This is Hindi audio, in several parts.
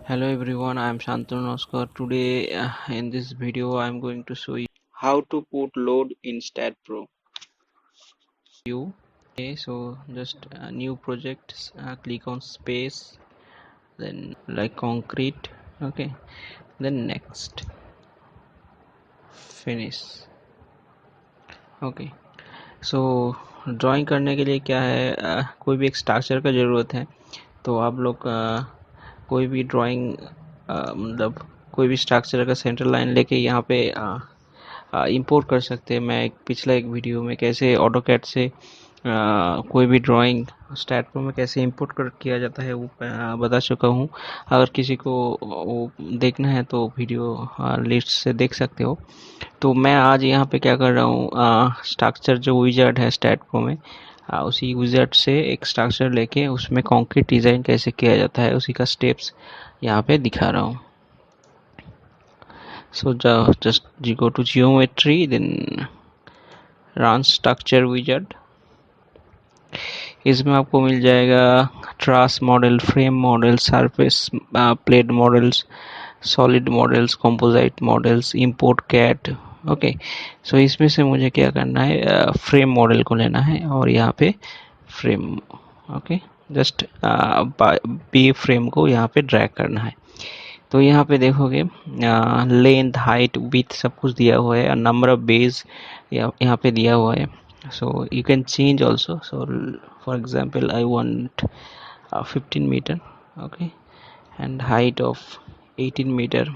Hello everyone, I am Shantanu Oscar. Today in this video I am going to show you how to put load in StatPro. Okay, so just new project, click on space, then like concrete, okay, then next, finish. Okay, so drawing करने के लिए क्या है, कोई भी एक स्ट्रक्चर का ज़रूरत है। तो आप लोग कोई भी ड्राइंग मतलब कोई भी स्ट्रक्चर का सेंटर लाइन लेके यहाँ पे इंपोर्ट कर सकते हैं। मैं पिछला एक वीडियो में कैसे ऑटोकैड से कोई भी ड्राइंग स्टैट में कैसे इंपोर्ट कर किया जाता है वो बता चुका हूँ। अगर किसी को वो देखना है तो वीडियो लिस्ट से देख सकते हो। तो मैं आज यहाँ पे क्या कर रहा हूँ, स्ट्रक्चर जो विजार्ड है स्टैट प्रो में, उसी विजार्ड से एक स्ट्रक्चर लेके उसमें कॉन्क्रीट डिज़ाइन कैसे किया जाता है उसी का स्टेप्स यहाँ पे दिखा रहा हूँ। So just you go to geometry, then run structure wizard। इसमें आपको मिल जाएगा truss model, frame model, surface plate models, solid models, composite models, import CAD. Okay, so इसमें से मुझे क्या करना है, फ्रेम मॉडल को लेना है और यहाँ पे frame, okay, just be frame को यहाँ पे ड्रैग करना है। तो यहाँ पे देखोगे लेंथ, हाइट, विड्थ सब कुछ दिया हुआ है, नंबर ऑफ बेस यहाँ पे दिया हुआ है। So you can change also. So for example I want 15 metre, okay, and height of 18 metre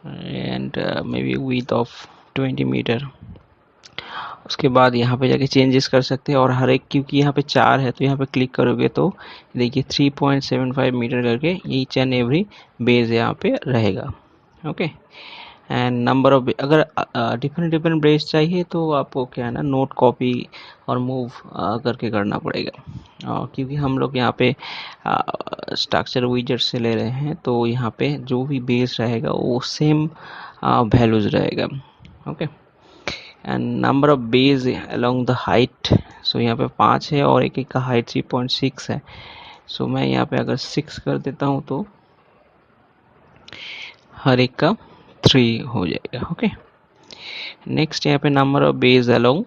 and may be width of 20 metre. उसके बाद यहाँ पे जाके चेंजेस कर सकते हैं और हर एक, क्योंकि यहाँ पे 4 है तो यहाँ पे क्लिक करोगे तो देखिए 3.75 मीटर करके ईच एंड एवरी बेस यहाँ पे रहेगा। ओके, एंड नंबर ऑफ, अगर डिफरेंट बेस चाहिए तो आपको क्या है ना, नोट कॉपी और मूव करके करना पड़ेगा। क्योंकि हम लोग यहाँ पे स्ट्रक्चर विजार्ड से ले रहे हैं तो यहाँ पे जो भी बेस रहेगा वो सेम वैल्यूज रहेगा। Okay, and number of base along the height, so यहाँ पे 5 है और एक का हाइट 3.6 है। सो मैं यहाँ पे अगर 6 कर देता हूँ तो हर एक का 3 हो जाएगा। ओके, नेक्स्ट यहाँ पे number of base along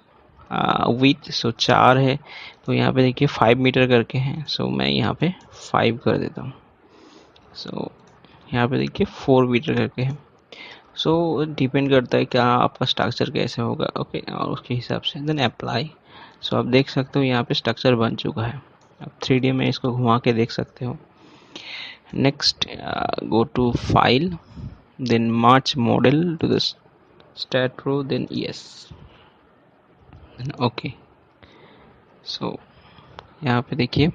with, so 4 है तो यहाँ पे देखिए 5 मीटर करके हैं। सो मैं यहाँ पे 5 कर देता हूँ। सो यहाँ पे देखिए 4 मीटर करके है। सो डिपेंड करता है क्या आपका स्ट्रक्चर कैसे होगा। ओके, और उसके हिसाब से देन अप्लाई। सो आप देख सकते हो यहाँ पे स्ट्रक्चर बन चुका है। आप 3D में इसको घुमा के देख सकते हो। Next go to file, then merge model to the StatPro, then yes, okay. So यहाँ पे देखिए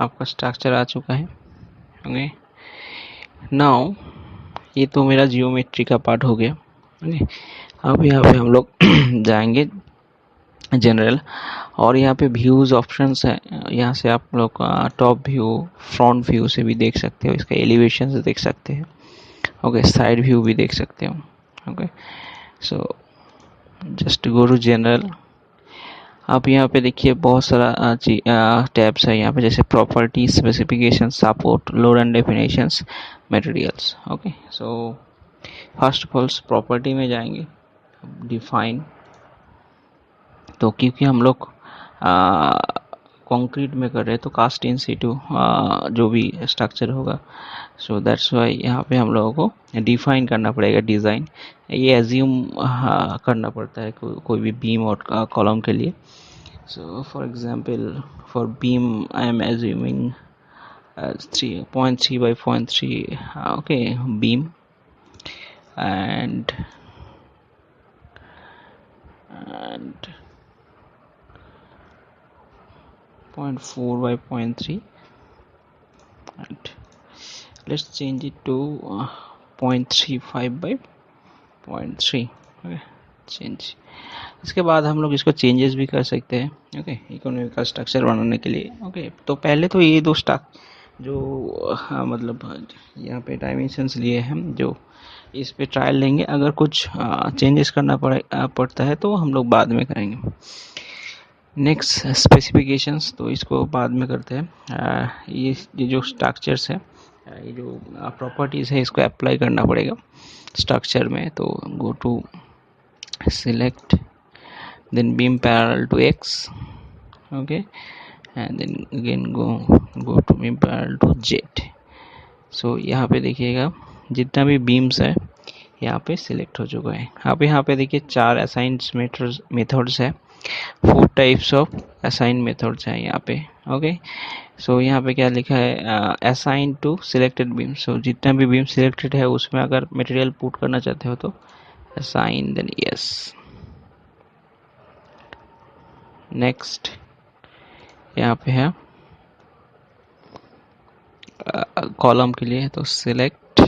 आपका स्ट्रक्चर आ चुका है। ओके, नाउ ये तो मेरा जियोमेट्री का पार्ट हो गया। ओके, अब यहाँ पे हम लोग जाएंगे जनरल, और यहाँ पे व्यूज़ ऑप्शंस है। यहाँ से आप लोग टॉप व्यू, फ्रंट व्यू से भी देख सकते हो, इसका एलिवेशन से देख सकते हैं। ओके, साइड व्यू भी देख सकते हो। Okay, so just go to general. आप यहाँ पे देखिए बहुत सारा टैब्स है यहाँ पे, जैसे property, specification, support, load and definitions, materials. Okay, so first of all property में जाएंगे, डिफाइन। तो क्योंकि हम लोग कंक्रीट में कर रहे हैं तो कास्ट इन सिटू जो भी स्ट्रक्चर होगा, सो दैट्स वाई यहाँ पे हम लोगों को डिफाइन करना पड़ेगा डिज़ाइन। ये एज्यूम करना पड़ता है कोई भी बीम और कॉलम के लिए। So for example for beam I am assuming 3.3 by 0.3, okay, beam, and 0.4 by 0.3, and let's change it to 0.35 by 0.3। Okay, change. इसके बाद हम लोग इसको चेंजेस भी कर सकते हैं। ओके, इकोनॉमिक का स्ट्रक्चर बनाने के लिए। ओके, तो पहले तो ये दो जो मतलब यहाँ पे डायमेंशंस लिए हम, जो इस पे ट्रायल लेंगे। अगर कुछ चेंजेस करना पड़ता है तो हम लोग बाद में करेंगे। नेक्स्ट स्पेसिफिकेशंस, तो इसको बाद में करते हैं। ये जो स्ट्रक्चर्स है ये जो प्रॉपर्टीज़ है इसको अप्लाई करना पड़ेगा स्ट्रक्चर में। तो go to select, then beam parallel to X, okay, and then again go to beam parallel to Z. So यहाँ पे देखिएगा जितना भी बीम्स है यहाँ पे सिलेक्ट हो चुका है। अब यहाँ पे देखिए 4 असाइन मेथड्स है, 4 टाइप्स ऑफ असाइन मेथड्स हैं यहाँ पे। ओके, सो यहाँ पे क्या लिखा है, असाइन टू सिलेक्टेड बीम। सो जितना भी बीम सिलेक्टेड है उसमें अगर मटेरियल पुट करना चाहते हो तो असाइन, देन यस। नेक्स्ट यहाँ पे है कॉलम के लिए, तो select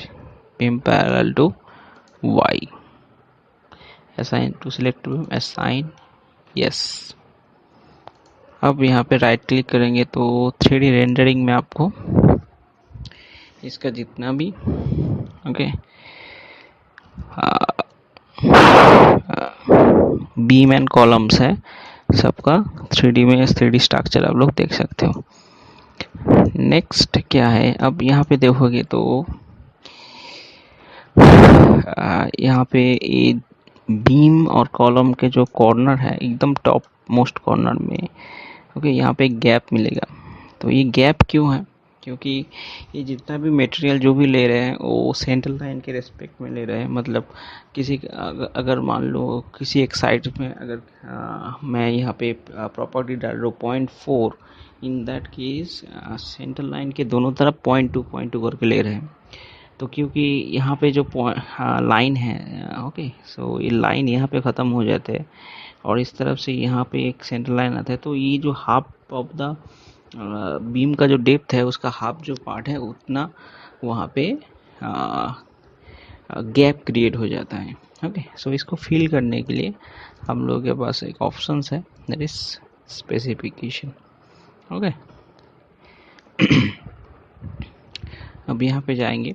beam parallel to Y, assign to select beam, assign, yes. अब यहाँ पे राइट क्लिक करेंगे तो 3D रेंडरिंग में आपको इसका जितना भी ओके बीम एंड कॉलम्स है सबका 3D में 3D स्ट्रक्चर आप लोग देख सकते हो। नेक्स्ट क्या है, अब यहाँ पे देखोगे तो यहाँ पे ये बीम और कॉलम के जो कॉर्नर है एकदम टॉप मोस्ट कॉर्नर में, ओके, यहाँ पे एक गैप मिलेगा। तो ये गैप क्यों है, क्योंकि ये जितना भी मटेरियल जो भी ले रहे हैं वो सेंट्रल लाइन के रेस्पेक्ट में ले रहे हैं। मतलब किसी अगर मान लो किसी एक साइड में अगर मैं यहाँ पे प्रॉपर्टी डाल रहा हूँ 0.4, इन दैट केस सेंट्रल लाइन के दोनों तरफ 0.2 करके ले रहे हैं। तो क्योंकि यहाँ पे जो लाइन है, ओके, सो ये लाइन यहाँ पे ख़त्म हो जाते हैं और इस तरफ से यहाँ पे एक सेंट्रल लाइन आता है। तो ये जो हाफ ऑफ द बीम का जो डेप्थ है उसका हाफ जो पार्ट है उतना वहाँ पे गैप क्रिएट हो जाता है। ओके, सो इसको फिल करने के लिए हम लोगों के पास एक ऑप्शंस है, दैट इज स्पेसिफिकेशन। ओके, अब यहाँ पे जाएंगे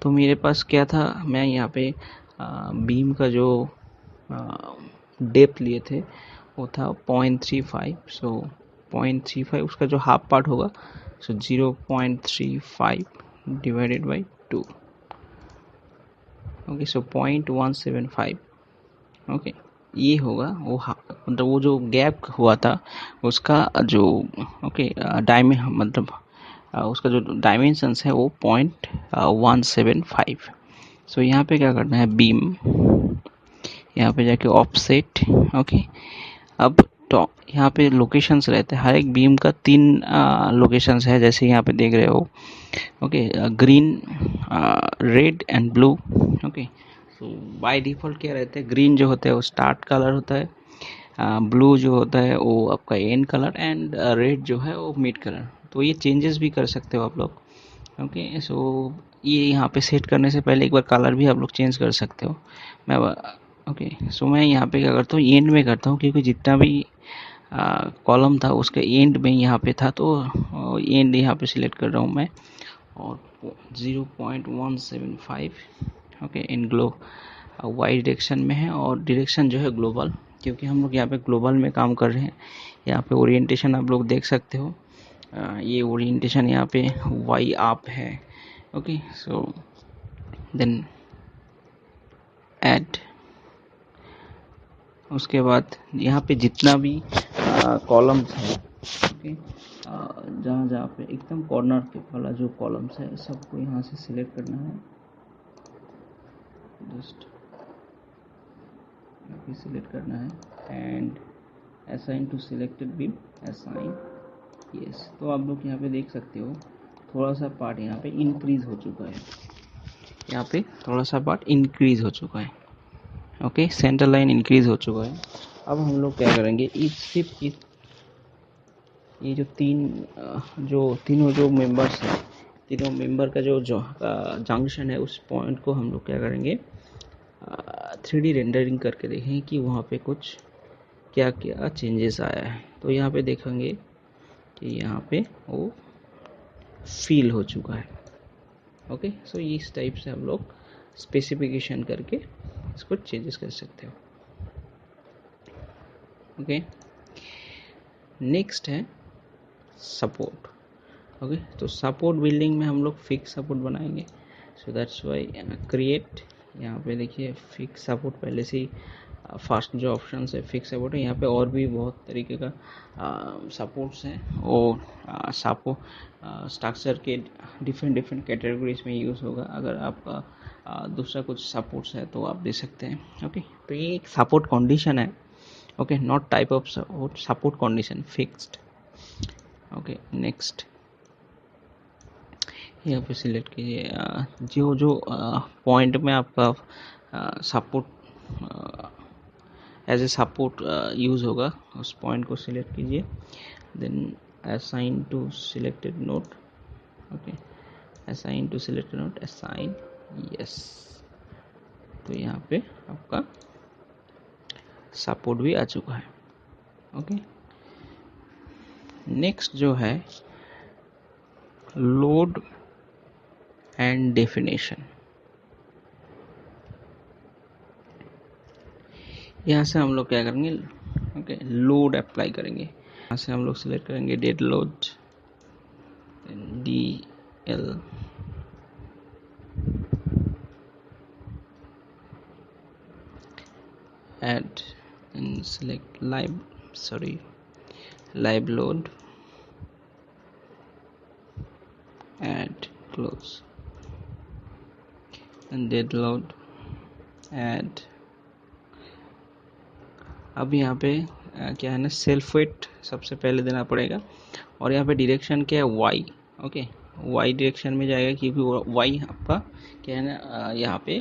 तो मेरे पास क्या था, मैं यहाँ पे बीम का जो डेप्थ लिए थे वो था 0.35। सो 0.35 उसका जो हाफ पार्ट होगा, सो 0.35 divided by 2, okay, so 0.175, okay, ये होगा वो मतलब वो जो गैप हुआ था उसका जो ओके मतलब उसका जो डायमेंशंस है वो 0.175। सो यहाँ पे क्या करना है, बीम यहाँ पे जाके ऑफसेट, ओके। अब टॉप यहाँ पे लोकेशंस रहते हैं, हर एक बीम का 3 लोकेशंस है जैसे यहाँ पे देख रहे हो, okay, green, red and blue. Okay, so by default क्या रहता है, ग्रीन जो होता है वो स्टार्ट कलर होता है, ब्लू जो होता है वो आपका एंड कलर, एंड रेड जो है वो मिड कलर। तो ये चेंजेस भी कर सकते हो आप लोग। ओके, सो ये यहाँ पे सेट करने से पहले एक बार कलर भी आप लोग चेंज कर सकते हो। मैं ओके, सो मैं यहाँ पे क्या करता हूँ, एंड में करता हूँ क्योंकि जितना भी कॉलम था उसके एंड में यहाँ पे था, तो एंड यहाँ पे सिलेक्ट कर रहा हूँ मैं, और 0.175, ओके, इन ग्लो वाई डायरेक्शन में है और डायरेक्शन जो है ग्लोबल, क्योंकि हम लोग यहाँ पे ग्लोबल में काम कर रहे हैं। यहाँ पे ओरिएंटेशन आप लोग देख सकते हो, ये ओरिएंटेशन यहाँ पे वाई आप है। ओके, सो देन ऐड, उसके बाद यहाँ पे जितना भी कॉलम्स है, ओके, जहाँ जहाँ पे एकदम कॉर्नर पे वाला जो कॉलम्स है सबको यहाँ से सिलेक्ट करना है, जस्ट सिलेक्ट करना है and assign to selected beam, assign, yes. तो आप लोग यहाँ पे देख सकते हो थोड़ा सा पार्ट यहाँ पे इंक्रीज हो चुका है, यहाँ पे थोड़ा सा पार्ट इंक्रीज हो चुका है, ओके, सेंटर लाइन इंक्रीज हो चुका है। अब हम लोग क्या करेंगे, इस सिर्फ ये जो तीनों जो मेंबर्स हैं, तीनों मेंबर का जो जंक्शन है उस पॉइंट को हम लोग क्या करेंगे, 3D रेंडरिंग करके देखेंगे कि वहाँ पे कुछ क्या क्या चेंजेस आया है। तो यहाँ पे देखेंगे कि यहाँ पे वो फील हो चुका है। ओके, सो इस टाइप से हम लोग स्पेसिफिकेशन करके इसको चेंजेस कर सकते हो। ओके, नेक्स्ट है सपोर्ट। ओके। तो सपोर्ट बिल्डिंग में हम लोग फिक्स सपोर्ट बनाएंगे, सो दैट्स वाई क्रिएट, यहाँ पे देखिए फिक्स सपोर्ट पहले से ही फर्स्ट जो ऑप्शन है फिक्स सपोर्ट है। यहाँ पे और भी बहुत तरीके का सपोर्ट्स हैं, वो स्ट्रक्चर के डिफरेंट कैटेगरीज में यूज़ होगा। अगर आपका दूसरा कुछ सपोर्ट्स है तो आप दे सकते हैं। ओके, तो ये एक सपोर्ट कंडीशन है। Okay, not type of support, support condition fixed. Okay, next यहाँ पे सिलेक्ट कीजिए जो जो पॉइंट में आपका support as a support use होगा, उस पॉइंट को सिलेक्ट कीजिए, then assign to selected node. Okay, assign to selected node, assign, yes. तो यहाँ पे आपका सपोर्ट भी आ चुका है। ओके, नेक्स्ट जो है लोड एंड डेफिनेशन। यहाँ से हम लोग क्या करेंगे, ओके, लोड अप्लाई करेंगे। यहाँ से हम लोग सिलेक्ट करेंगे dead load, D L, add and select live load, add close and dead load, add। अब यहाँ पे क्या है ना, सेल्फ वेट सबसे पहले देना पड़ेगा, और यहाँ पे डायरेक्शन क्या है, वाई। ओके, वाई डायरेक्शन में जाएगा क्योंकि वाई आपका क्या है ना यहाँ पे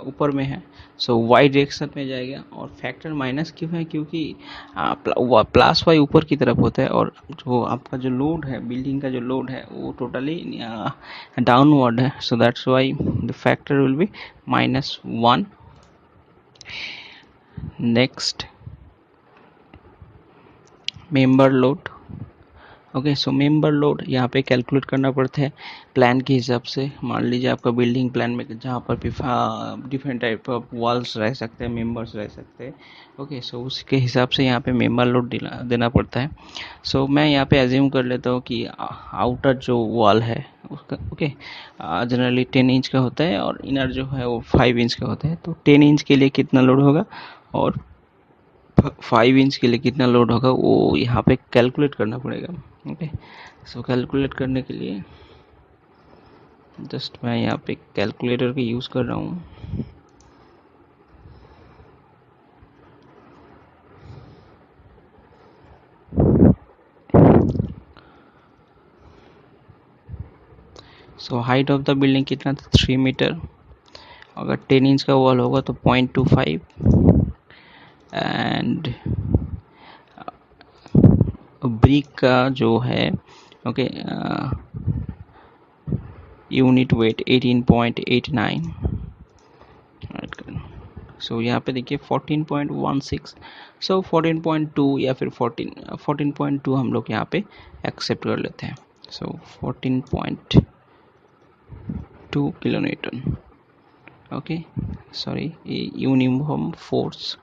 ऊपर में है, सो वाई डायरेक्शन में जाएगा। और फैक्टर माइनस क्यों है, क्योंकि प्लस वाई ऊपर की तरफ होता है, और जो आपका जो लोड है, बिल्डिंग का जो लोड है वो टोटली डाउनवर्ड है, सो that's why the factor will be -1। Next member load. Okay, so member load यहाँ पे कैलकुलेट करना पड़ता है प्लान के हिसाब से। मान लीजिए आपका बिल्डिंग प्लान में जहाँ पर भी डिफरेंट टाइप ऑफ वॉल्स रह सकते हैं, मेंबर्स रह सकते हैं। ओके, सो उसके हिसाब से यहाँ पे मेंबर लोड देना पड़ता है। सो मैं यहाँ पे एज्यूम कर लेता हूँ कि आउटर जो वॉल है उसका, ओके, जनरली 10 इंच का होता है, और इनर जो है वो 5 इंच का होता है। तो 10 इंच के लिए कितना लोड होगा और 5 इंच के लिए कितना लोड होगा, वो यहाँ पे कैलकुलेट करना पड़ेगा। ओके, सो कैलकुलेट करने के लिए जस्ट मैं यहाँ पे कैलकुलेटर का यूज़ कर रहा हूँ। So height of the building कितना था, 3 मीटर। अगर 10 इंच का वॉल होगा तो 0.25, एंड ब्रिक का जो है, ओके, यूनिट वेट 18.89। सो यहाँ पे देखिए 14.16, सो 14.2 या फिर 14.2 हम लोग यहाँ पे एक्सेप्ट कर लेते हैं। सो 14.2 kilonewton. Okay, sorry, uniform force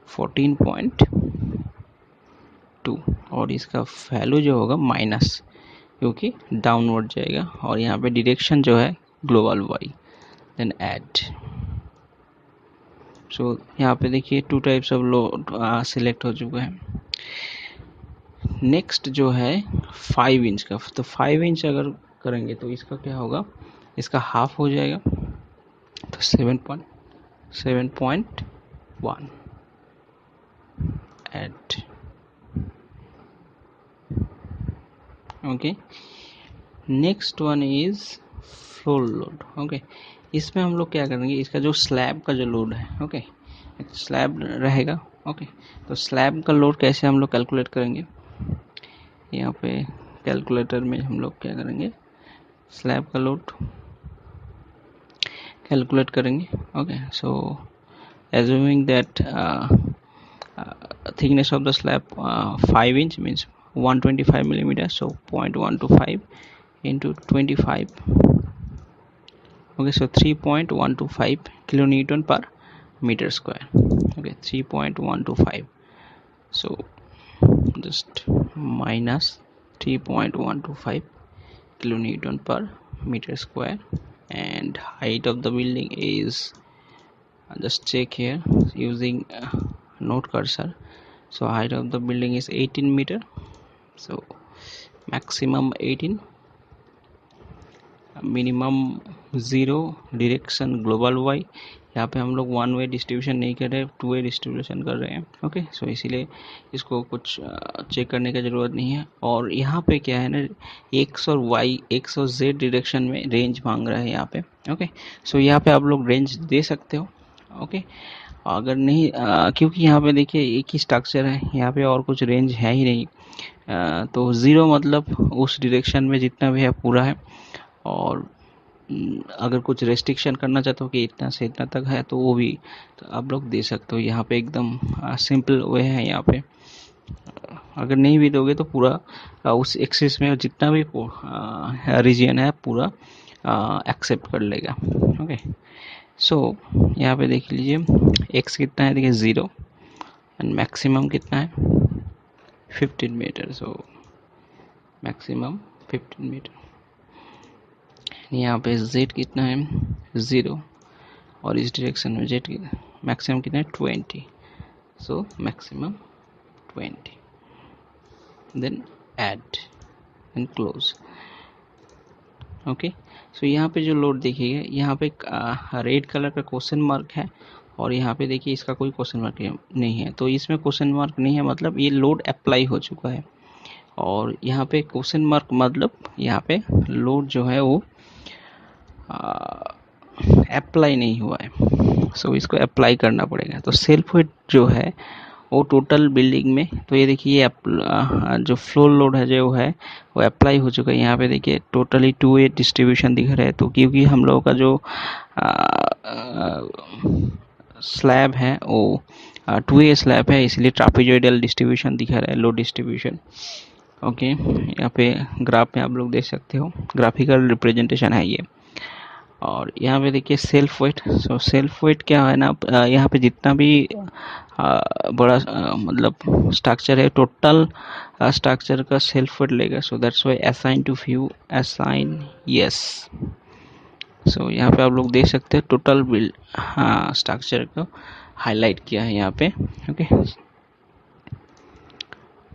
14.2, और इसका वैल्यू जो होगा माइनस, क्योंकि डाउनवर्ड जाएगा, और यहाँ पे डायरेक्शन जो है ग्लोबल वाई, देन ऐड। सो यहाँ पे देखिए 2 टाइप्स ऑफ लोड सिलेक्ट हो चुका है। नेक्स्ट जो है 5 इंच का, तो 5 इंच अगर करेंगे तो इसका क्या होगा, इसका हाफ हो जाएगा, तो 7.1 add. Okay, next one is floor load. Okay, इसमें हम लोग क्या करेंगे, इसका जो स्लैब का जो लोड है, ओके, स्लैब रहेगा। ओके, तो स्लैब का लोड कैसे हम लोग कैलकुलेट करेंगे, यहाँ पे कैलकुलेटर में हम लोग क्या करेंगे, स्लैब का लोड कैलकुलेट करेंगे। Okay, so assuming that thickness of the slab 5 inch means 125 millimeter, so 0.125 into 25, okay, so 3.125 kilonewton per meter square. Okay, 3.125, so just minus 3.125 kilonewton per meter square, and height of the building is, just check here using node cursor. So height of the building is 18 meter, so maximum 18, minimum 0, direction global Y. यहाँ पे हम लोग वन वे डिस्ट्रीब्यूशन नहीं कर रहे, टू वे डिस्ट्रीब्यूशन कर रहे हैं। ओके, सो इसीलिए इसको कुछ चेक करने की ज़रूरत नहीं है। और यहाँ पे क्या है ना, एक्स और वाई, एक्स और जेड डायरेक्शन में रेंज मांग रहा है यहाँ पे। ओके, सो यहाँ पे आप लोग रेंज दे सकते हो। ओके, अगर नहीं क्योंकि यहाँ पे देखिए एक ही स्ट्रक्चर है, यहाँ पे और कुछ रेंज है ही नहीं। तो ज़ीरो मतलब उस डायरेक्शन में जितना भी है पूरा है। और अगर कुछ रेस्ट्रिक्शन करना चाहते हो कि इतना से इतना तक है तो वो भी तो आप लोग दे सकते हो। यहाँ पे एकदम सिंपल वे है। यहाँ पे अगर नहीं भी दोगे तो पूरा उस एक्सिस में जितना भी रीजन है पूरा एक्सेप्ट कर लेगा। ओके, सो यहाँ पे देख लीजिए एक्स कितना है, देखिए 0, एंड मैक्सिमम कितना है 15 मीटर। So maximum 15 metre. यहाँ पे z कितना है 0, और इस डायरेक्शन में z मैक्सिमम कितना है 20, so maximum 20, then add and close. Okay, so यहाँ पे जो लोड देखिएगा, यहाँ पे रेड कलर का क्वेश्चन मार्क है, और यहाँ पे देखिए इसका कोई क्वेश्चन मार्क नहीं है। तो इसमें क्वेश्चन मार्क नहीं है मतलब ये लोड अप्लाई हो चुका है। और यहाँ पे क्वेश्चन मार्क मतलब यहाँ पे लोड जो है वो अप्लाई नहीं हुआ है। सो इसको अप्लाई करना पड़ेगा। तो सेल्फ वेट जो है वो टोटल बिल्डिंग में, तो ये देखिए जो फ्लोर लोड है जो है वो अप्लाई हो चुका है। यहाँ पे देखिए टोटली 2A डिस्ट्रीब्यूशन दिख रहा है। तो क्योंकि हम लोगों का जो स्लैब है वो 2A स्लैब है, इसलिए ट्रापेजॉइडल डिस्ट्रीब्यूशन दिखा रहा है, लोड डिस्ट्रीब्यूशन। ओके, यहाँ पे ग्राफ में आप लोग देख सकते हो, ग्राफिकल रिप्रेजेंटेशन है ये। और यहाँ पे देखिए self weight. So self weight क्या है ना, यहाँ पे जितना भी बड़ा मतलब स्ट्रक्चर है, टोटल स्ट्रक्चर का सेल्फ वेट लेगा। So that's why assign to view, assign yes. So यहाँ पे आप लोग देख सकते हैं टोटल बिल्ड स्ट्रक्चर को हाईलाइट किया है यहाँ पे। ओके,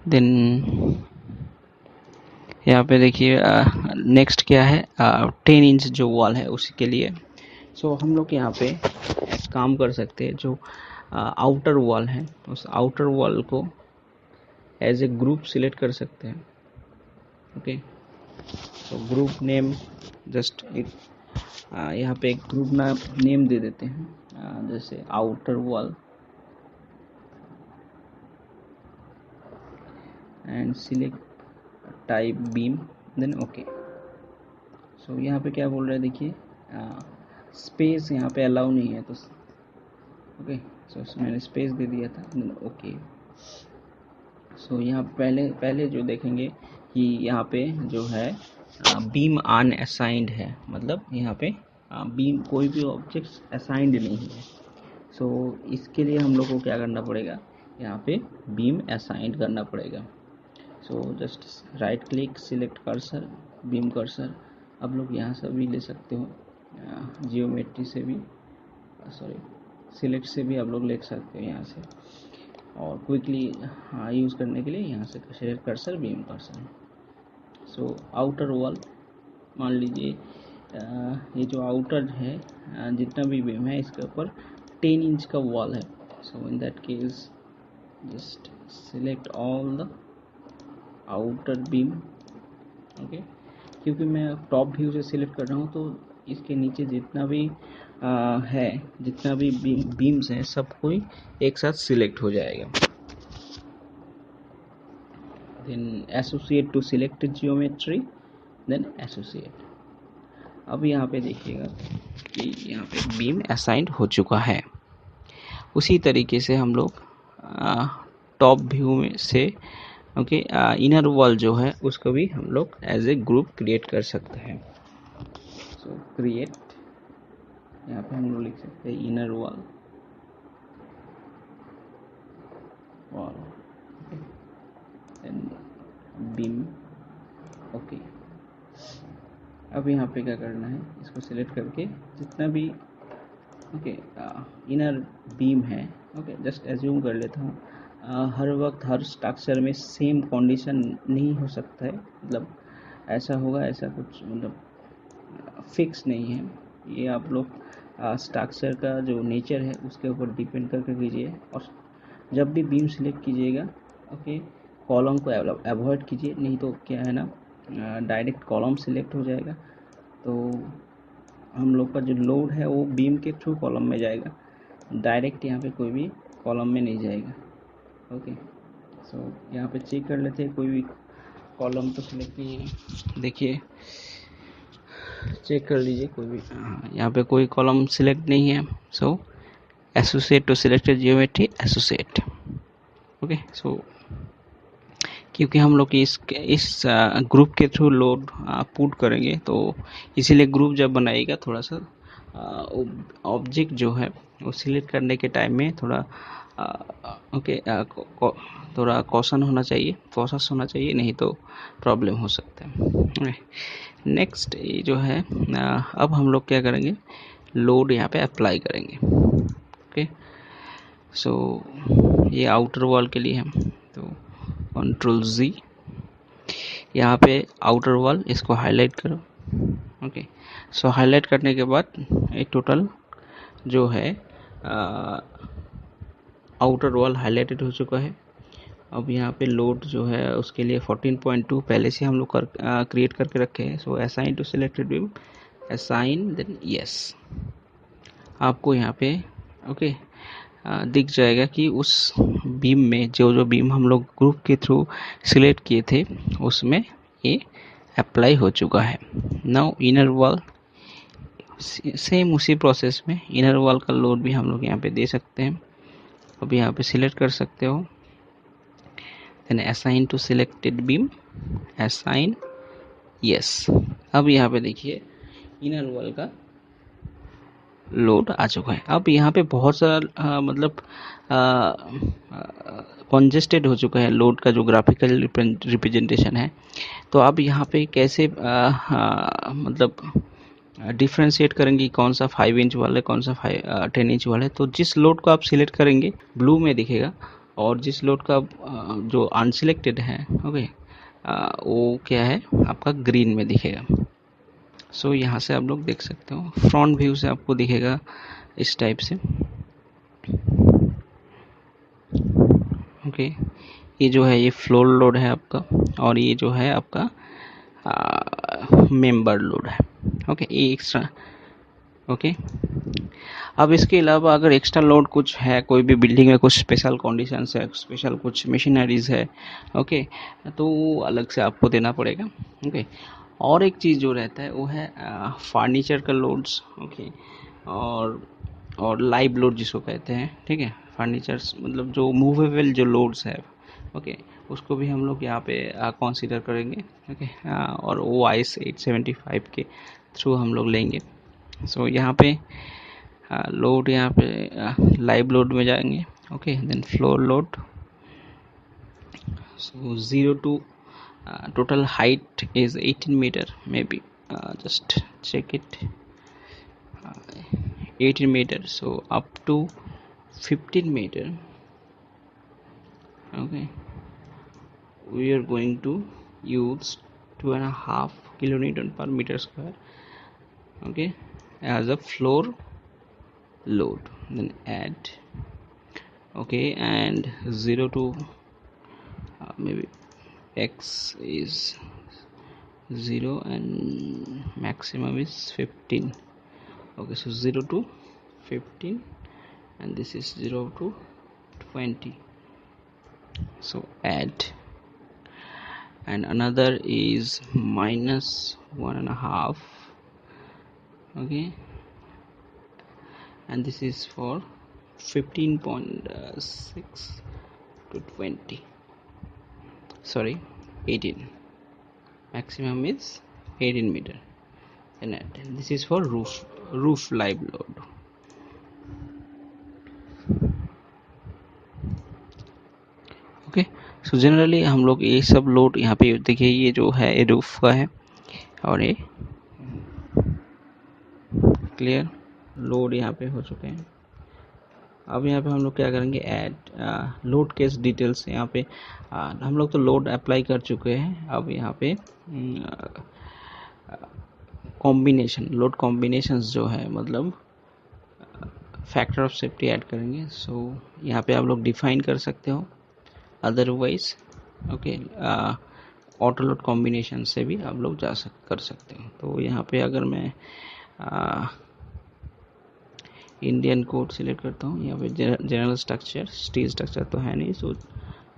देन यहाँ पे देखिए नेक्स्ट क्या है, 10 इंच जो वॉल है उसी के लिए। सो हम लोग यहाँ पे काम कर सकते हैं, जो आउटर वॉल है उस आउटर वॉल को एज ए ग्रुप सिलेक्ट कर सकते हैं। ओके, तो ग्रुप नेम जस्ट यहाँ पे एक ग्रुप नेम दे देते हैं, जैसे outer wall and select type beam, then okay. So यहाँ पे क्या बोल रहा है देखिए, स्पेस यहाँ पे अलाउ नहीं है, तो ओके, सो मैंने स्पेस दे दिया था, देन ओके। सो यहाँ पहले जो देखेंगे कि यहाँ पे जो है बीम अनअसाइंड है, मतलब यहाँ पे बीम कोई भी ऑब्जेक्ट असाइंड नहीं है। सो इसके लिए हम लोग को क्या करना पड़ेगा, यहाँ पे बीम असाइंड करना पड़ेगा। So just right click, select cursor, beam cursor. आप लोग यहाँ से भी ले सकते हो, जियोमेट्री से भी, सॉरी सिलेक्ट से भी आप लोग ले सकते हो यहाँ से। और क्विकली यूज़ करने के लिए यहाँ से select cursor, beam cursor. So outer wall मान लीजिए ये जो आउटर है जितना भी बीम है इसके ऊपर 10 इंच का वॉल है। So in that case just select all the outer beam. Okay, क्योंकि मैं टॉप व्यू से सिलेक्ट कर रहा हूँ तो इसके नीचे जितना भी है, जितना भी बीम्स हैं सब कोई एक साथ सिलेक्ट हो जाएगा। Then associate to select geometry, then associate. अब यहाँ पे देखिएगा कि यहाँ पे बीम असाइंड हो चुका है। उसी तरीके से हम लोग टॉप व्यू में से ओके इनर वॉल जो है उसको भी हम लोग एज ए ग्रुप क्रिएट कर सकते हैं। सो क्रिएट, यहाँ पे हम लोग लिख सकते हैं inner wall and beam. Okay, अब यहाँ पे क्या करना है, इसको सिलेक्ट करके जितना भी इनर बीम है, जस्ट एज्यूम कर लेता हूँ। हर वक्त हर स्ट्रक्चर में सेम कंडीशन नहीं हो सकता है, मतलब ऐसा होगा ऐसा कुछ मतलब फिक्स नहीं है। ये आप लोग स्ट्रक्चर का जो नेचर है उसके ऊपर डिपेंड करके कीजिए। और जब भी बीम सिलेक्ट कीजिएगा कॉलम को अवॉइड कीजिए, नहीं तो क्या है ना डायरेक्ट कॉलम सिलेक्ट हो जाएगा, तो हम लोग का जो लोड है वो बीम के थ्रू कॉलम में जाएगा, डायरेक्ट यहाँ पे कोई भी कॉलम में नहीं जाएगा। सो यहाँ पे चेक कर लेते हैं, कोई भी कॉलम तो सिलेक्ट नहीं है। देखिए चेक कर लीजिए, कोई भी यहाँ पे कोई कॉलम सिलेक्ट नहीं है। So associate to selected geometry associate. So क्योंकि हम लोग इस ग्रुप के थ्रू लोड पुट करेंगे, तो इसीलिए ग्रुप जब बनाएगा थोड़ा सा ऑब्जेक्ट जो है वो सिलेक्ट करने के टाइम में थोड़ा थोड़ा कॉशन होना चाहिए, कॉशस होना चाहिए, नहीं तो प्रॉब्लम हो सकता है। नेक्स्ट ये जो है अब हम लोग क्या करेंगे, लोड यहाँ पे अप्लाई करेंगे। सो ये आउटर वॉल के लिए है, तो कंट्रोल Z, यहाँ पे आउटर वॉल इसको हाईलाइट करो। सो हाईलाइट करने के बाद ये टोटल जो है आउटर वॉल हाईलाइटेड हो चुका है। अब यहाँ पे लोड जो है उसके लिए 14.2 पहले से हम लोग क्रिएट करके रखे हैं। So assign to selected beam, assign then yes. आपको यहाँ पे दिख जाएगा कि उस बीम में जो बीम हम लोग ग्रुप के थ्रू सिलेक्ट किए थे उसमें ये अप्लाई हो चुका है। नाउ इनर वॉल, सेम उसी प्रोसेस में इनर वॉल का लोड भी हम लोग यहाँ पे दे सकते हैं। अब यहाँ पे सिलेक्ट कर सकते हो, then assign to selected beam, assign yes. अब यहाँ पे देखिए इनर वॉल का लोड आ चुका है। अब यहाँ पे बहुत सारा मतलब कॉन्जेस्टेड हो चुका है लोड का जो ग्राफिकल रिप्रेजेंटेशन है। तो अब यहाँ पे कैसे मतलब डिफ्रेंशिएट करेंगे कौन सा 5 इंच वाला है, कौन सा 10 इंच वाला है। तो जिस लोड को आप सिलेक्ट करेंगे ब्लू में दिखेगा, और जिस लोड का जो अनसिलेक्टेड है वो क्या है आपका ग्रीन में दिखेगा। सो यहाँ से आप लोग देख सकते हो, फ्रंट व्यू से आपको दिखेगा इस टाइप से। ये जो है ये फ्लोर लोड है आपका, और ये जो है आपका मेंबर लोड है। ये एक्स्ट्रा। अब इसके अलावा अगर एक्स्ट्रा लोड कुछ है, कोई भी बिल्डिंग में कुछ स्पेशल कंडीशंस है, स्पेशल कुछ मशीनरीज है, तो अलग से आपको देना पड़ेगा। और एक चीज़ जो रहता है वो है फर्नीचर का लोड्स, और लाइव लोड जिसको कहते हैं। ठीक है, फर्नीचर्स मतलब जो मूवेबल जो लोड्स है, उसको भी हम लोग यहाँ पे कंसीडर करेंगे। और OIS 875 के थ्रू हम लोग लेंगे। सो यहाँ पे लोड, यहाँ पे लाइव लोड में जाएंगे। Then floor load. So 0 to total height is 18 meter, maybe just check it, 18 meter. So up to 15 meter, we are going to use 2.5 kilonewton per meter square, as a floor load. Then add, and 0 to maybe x is 0 and maximum is 15. So 0 to 15, and this is 0 to 20. So add, and another is -1.5, and this is for 15.6 to 20, sorry 18, maximum is 18 meter. And this is for roof live load. So generally हम लोग ये सब लोड यहाँ पे देखिए, ये जो है ये रूफ का है और ये क्लियर। लोड यहाँ पे हो चुके हैं। अब यहाँ पे हम लोग क्या करेंगे, ऐड लोड केस डिटेल्स। यहाँ पे हम लोग तो लोड अप्लाई कर चुके हैं। अब यहाँ पे कॉम्बिनेशन, लोड कॉम्बिनेशंस जो है मतलब फैक्टर ऑफ सेफ्टी ऐड करेंगे। सो यहाँ पे आप लोग डिफाइन कर सकते हो, otherwise okay auto load combination से भी आप लोग कर सकते हो। तो यहाँ पे अगर मैं इंडियन कोड सिलेक्ट करता हूँ, यहाँ पे जनरल स्ट्रक्चर, स्टील स्ट्रक्चर तो है नहीं, सो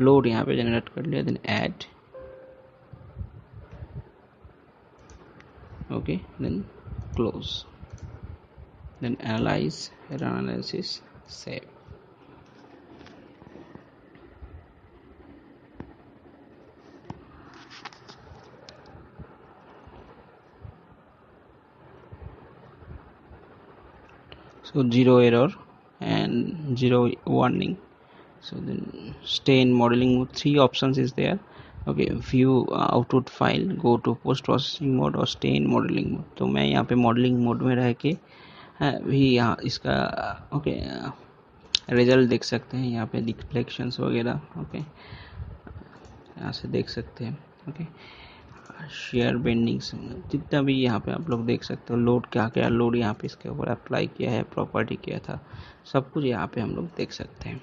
लोड यहाँ पे जनरेट कर लिया, then add, okay, then close, then analyse, run analysis, save. So zero error and zero warning. So then stay in modeling mode. 3 options is there. Okay, view output file, go to post processing mode और stay in modeling mode. तो मैं यहाँ पे modeling mode में रह के भी यहाँ इसका ओके रिजल्ट देख सकते हैं। यहाँ पे डिफ्लेक्शंस वगैरह ओके यहाँ से देख सकते हैं। ओके शेयर बेंडिंग्स जितना भी यहाँ पे आप लोग देख सकते हो, लोड क्या क्या लोड यहाँ पे इसके ऊपर अप्लाई किया है, प्रॉपर्टी किया था, सब कुछ यहाँ पे हम लोग देख सकते हैं।